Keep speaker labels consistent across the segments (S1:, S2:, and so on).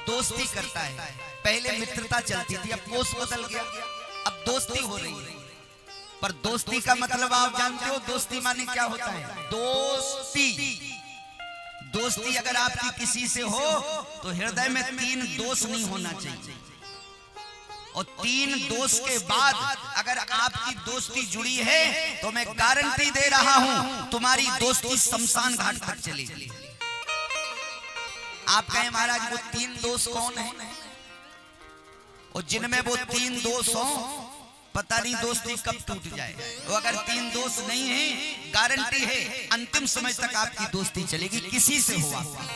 S1: दोस्ती करता है। पहले मित्रता चलती थी, अब कोस बदल गया, अब दोस्ती हो रही है। पर दोस्ती का मतलब आप जानते हो, दोस्ती माने क्या होता है? दोस्ती। दोस्ती अगर आपकी किसी से हो तो हृदय में 3 दोष नहीं होना चाहिए, और 3 दोष के बाद अगर आपकी दोस्ती जुड़ी है तो मैं गारंटी दे रहा हूं तुम्हारी दोस्ती शमशान घाट तक चलेगी। आप कहें महाराज वो 3 दोष कौन है? और जिनमें वो 3 दोष हो पता नहीं दोस्ती कब टूट जाए। वो अगर 3 दोष नहीं है, गारंटी है अंतिम समय तक आपकी दोस्ती चलेगी, किसी से हो आपकी।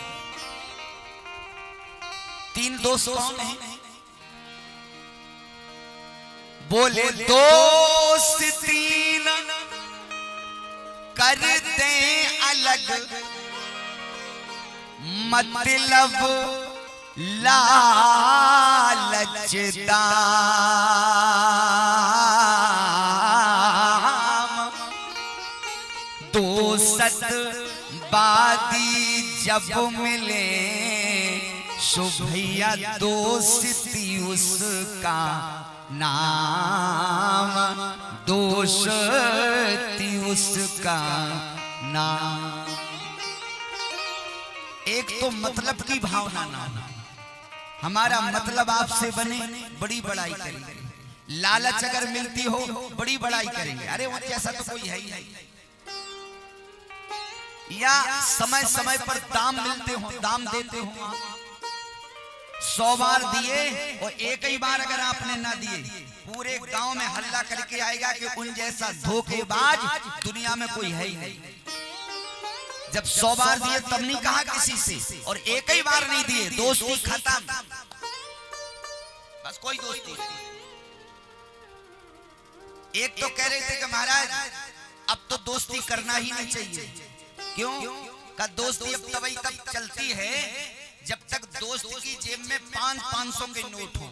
S1: 3 दोष कौन है? बोले दोस्त 3 करते अलग, मतलब लालचदाम, दोस्त बादी जब मिले शुभैया दोस्ती उसका नाम, दोस्ती उसका नाम। एक तो मतलब की भावना ना, हमारा मतलब आपसे बने, बड़ी बड़ाई करेंगे। लालच अगर मिलती हो बड़ी बड़ाई करेंगे, अरे वो जैसा तो कोई है ही नहीं। या समय समय पर दाम मिलते हो, दाम देते हो, 100 बार दिए और एक ही बार अगर आपने ना दिए, पूरे गांव में हल्ला करके आएगा कि उन जैसा धोखेबाज दुनिया में कोई है ही नहीं। जब 100 बार दिए तब नहीं कहा किसी से, और एक ही बार नहीं दिए, दोस्ती खत्म, बस कोई दोस्ती। एक तो कह रहे थे कि महाराज अब तो दोस्ती करना ही नहीं चाहिए। क्यों? का दोस्ती अब तब चलती है जब तक दोस्त की जेब में 500 के नोट हो,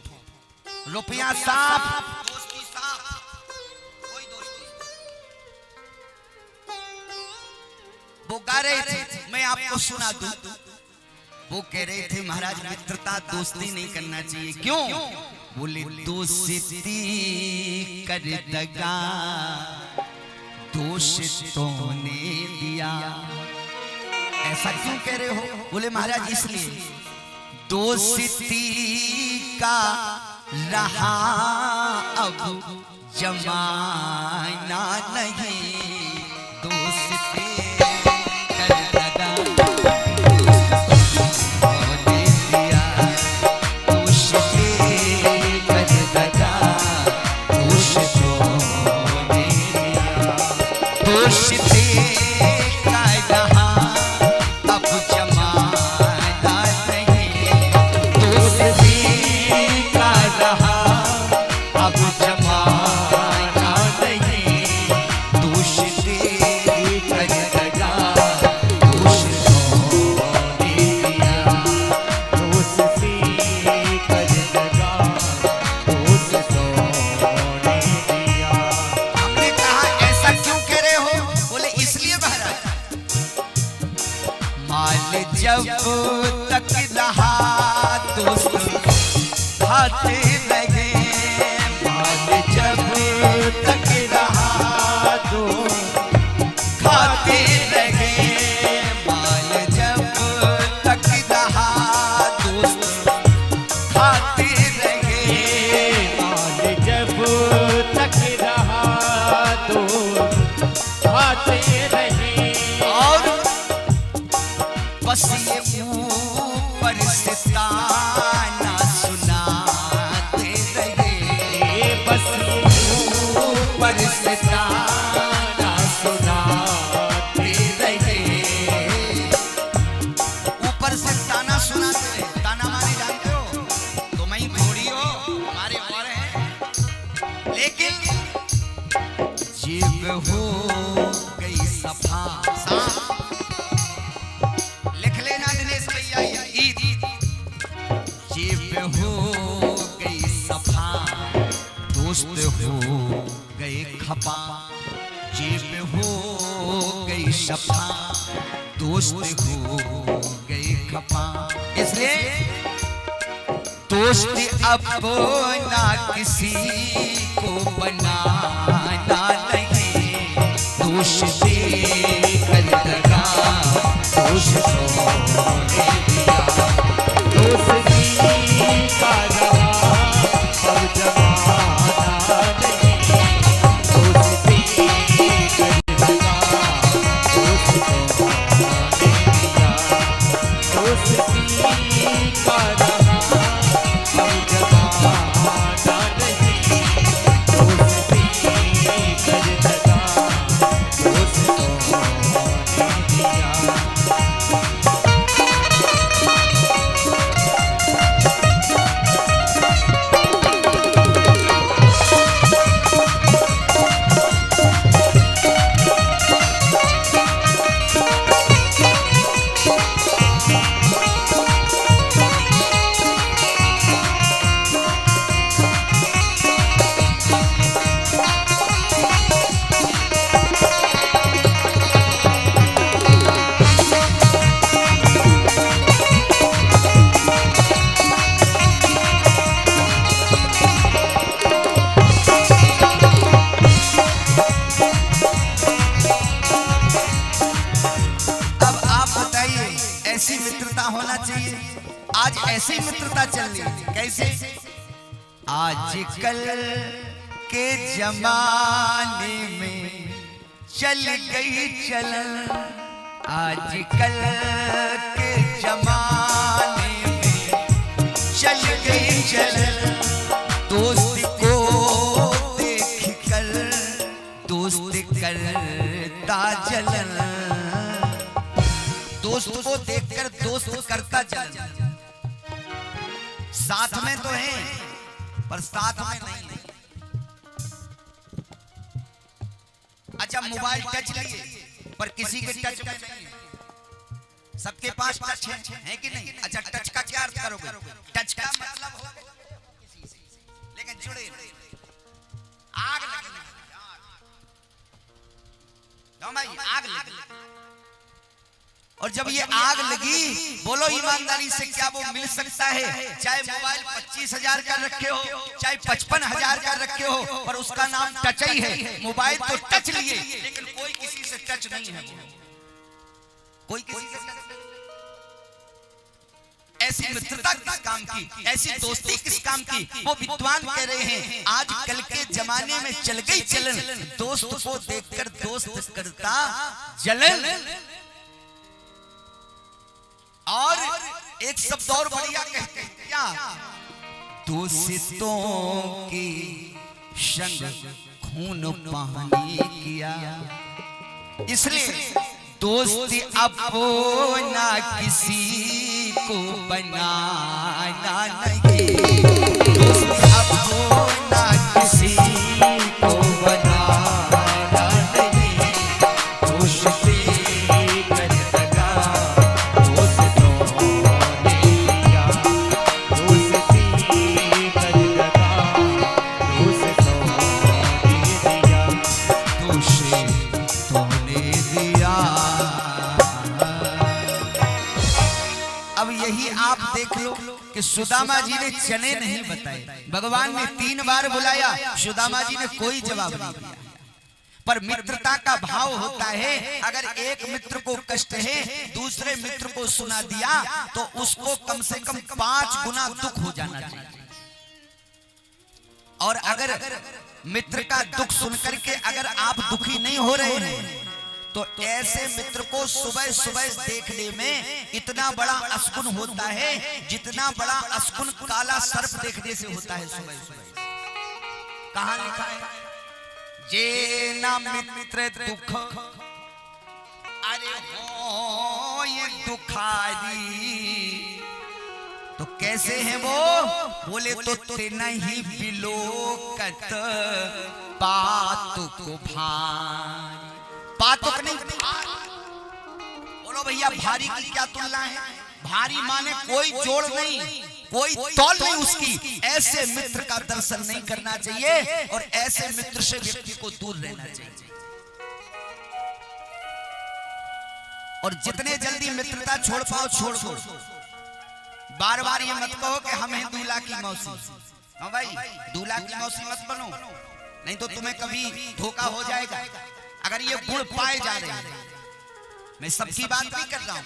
S1: रुपया साफ, दोस्ती साफ, कोई दोस्ती। वो गा रहे थे, मैं आपको सुना दूं। वो कह रहे थे महाराज मित्रता दोस्ती नहीं करना चाहिए। क्यों? बोले दोस्ती कर दगा दोस्तों ने दिया। ऐसा क्यों कह रहे हो? बोले महाराज इसलिए दोस्ती का रहा अब जमाना नहीं, दोस्ती जब तक रहा दोस्त खाते लगे, माल जब तक रहा दोस्त खाते लगे, माल जब तक रहा दोस्त खाते लगे,
S2: माल जब तक रहा दोस्त खाते लगे।
S1: और बस ये ऊपर से ताना सुनाते रहे,
S2: बस
S1: ऊपर से ताना सुनाते रहे, ऊपर से ताना सुनाते रहे। ताना माने जानते हो? तुम ही थोड़ी हो, हमारे और हैं। लेकिन जीव हो गई सफा साफ, हो गई सफा दोस्त हो गए खपा, जेब हो गई सफा दोस्त हो गए खपा। इसलिए दोस्त अपना किसी को बनाना नहीं, दोस्त कर दगा दोस्त सोने दिया,
S2: दोस्ती का रहा अब जमाना नहीं, दोस्ती कर दगा दोस्त सोने दिया, दोस्ती का रहा अब जमाना नहीं, दोस्ती कर दगा दोस्त सोने दिया।
S1: ऐसी मित्रता होना चाहिए। आज ऐसी मित्रता चल रही है, कैसे? आजकल के जमाने में चल गई चलन, आजकल के जमाने में चल गई चलन, दोस्त को देख कर दोस्त करता जलन, दोस्त को देखकर दोस्त करता चल, साथ में तो है पर साथ में नहीं। अच्छा, मोबाइल टच लिए पर किसी के टच में नहीं है। सबके पास टच है कि नहीं? अच्छा, टच का क्या अर्थ करोगे? टच का मतलब हो किसी से, लेकिन जुड़े आग लगने भाई, आग लगी। और जब ये आग लगी, बोलो ईमानदारी से, क्या वो मिल सकता है? चाहे मोबाइल 25,000 का रखे हो, चाहे 55,000 का रखे हो, पर उसका नाम टच ही है। मोबाइल तो टच लिए, लेकिन कोई किसी से टच नहीं है, कोई किसी से टच नहीं। ऐसी मित्रता किस काम की, ऐसी दोस्ती किस काम की? वो विद्वान कह रहे हैं, आज कल के जमाने में चल गई चलन, दोस्त को देखकर दोस्त करता जलन। और एक शब्द और बढ़िया कहते हैं, क्या? दोस्तों की संग खून पानी किया, इसलिए दोस्ती अपना किसी को बनाना नहीं, दोस्ती अपना किसी को बनाना नहीं, दोस्ती देख लो कि सुदामा जी ने चने नहीं बताए, भगवान ने 3 बार बुलाया, सुदामा जी ने कोई जवाब नहीं दिया। पर मित्रता का भाव होता है, अगर एक मित्र को कष्ट है, दूसरे मित्र को सुना दिया, तो उसको कम से कम 5 गुना दुख हो जाना चाहिए। और अगर मित्र का दुख सुनकर के अगर आप दुखी नहीं हो रहे हैं, तो ऐसे मित्र को सुबह सुबह देखने में इतना बड़ा अस्कुन होता है, जितना बड़ा अस्कुन काला सर्प देखने से होता है सुबह सुबह। कहां लिखा है? जे ना मित्र दुख अरे हो ये दुखारी, तो कैसे हैं वो? बोले तो तेना ही बिलोकत पातुक भारी, पातुक नहीं भारी। बोलो भैया, भारी की क्या तुलना है? भारी माने कोई जोड़ नहीं, कोई तौल नहीं उसकी। ऐसे मित्र का दर्शन नहीं करना चाहिए और ऐसे मित्र से व्यक्ति को दूर रहना चाहिए। और जितने जल्दी मित्रता छोड़ पाओ छोड़ दो। बार बार ये मत कहो कि हम हैं दूल्हा की मौसी। हाँ भाई, दूल्हा की मौसी मत बनो, नहीं तो तुम्हें कभी धोखा हो जाएगा। अगर ये गुण पाए जा रहे हैं, मैं सबकी बात नहीं कर रहा हूं,